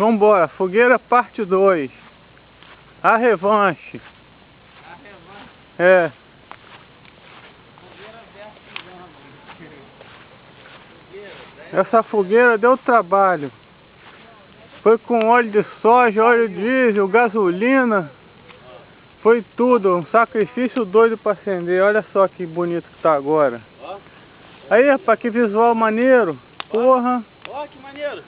Vambora, fogueira parte 2. A revanche. A revanche? É. Fogueira versus fogueira. Essa fogueira deu trabalho. Foi com óleo de soja, óleo diesel, gasolina. Foi tudo, um sacrifício doido para acender. Olha só que bonito que tá agora. Ó. Aí, rapaz, que visual maneiro. Porra. Ó, que maneiro.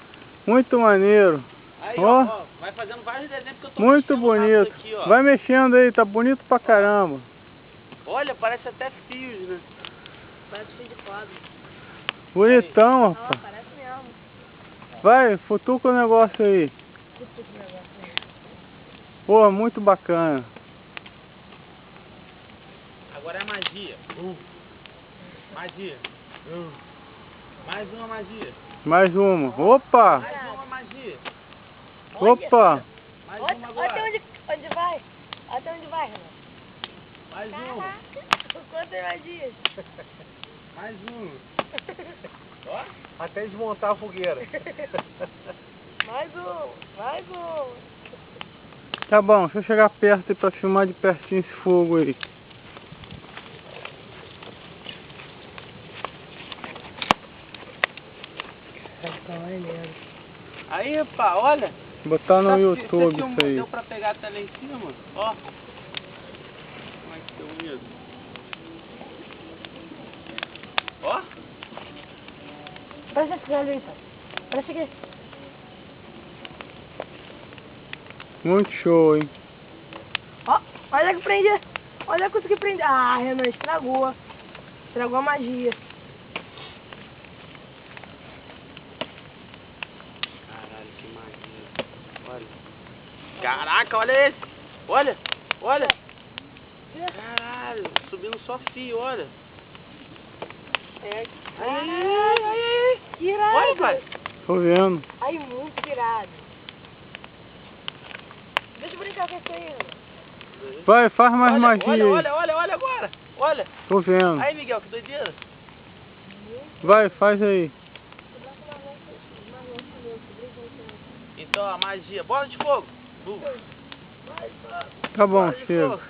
Muito maneiro. Aí, Ó. vai fazendo vários desenhos que eu tô Muito mexendo rápido bonito. aqui, ó. Vai mexendo aí, tá bonito pra caramba. Olha, parece até fios, né? Parece fio de quadro. Bonitão, Ó, rapaz. parece mesmo. Vai, futuca o negócio aí. Cutuca esse negócio aí. Pô, muito bacana. Agora é magia. Magia. Mais uma magia. Mais uma. Opa! Mais uma magia. Opa! Mais Olha, uma olha agora. onde vai. Olha onde vai, Renan. Mais uma. Caraca, quantas magias. Mais uma. Ó. Até desmontar a fogueira. Mais um, mais um. Tá bom, deixa eu chegar perto aí pra filmar de pertinho esse fogo aí. Aí, pá, olha. Botar no Sabe que YouTube filmou, isso aí. deu pra pegar até lá em cima? Ó. Como é que deu bonito? Ó. Parece esse olho aí, pai. Parece aqui. Muito show, hein? Ó, olha que prende. Olha que consegui prender. Ah, Renan, estragou. Estragou a magia. Caralho, que magia. Olha. Caraca, olha esse. Olha. Olha. Caralho, subindo só fio, olha. É. Aí. Que irado. Olha, pai. Tô vendo. Ai, muito irado. Deixa eu brincar com esse aí, Renan. Vai, faz mais Olha, magia aí. olha agora. Olha. Tô vendo. Aí, Miguel, que doideira. Vai, faz aí. Então, a magia. Bola de fogo. Tá bom, Bola de chega. fogo.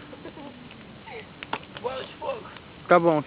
Bola de fogo. Tá bom.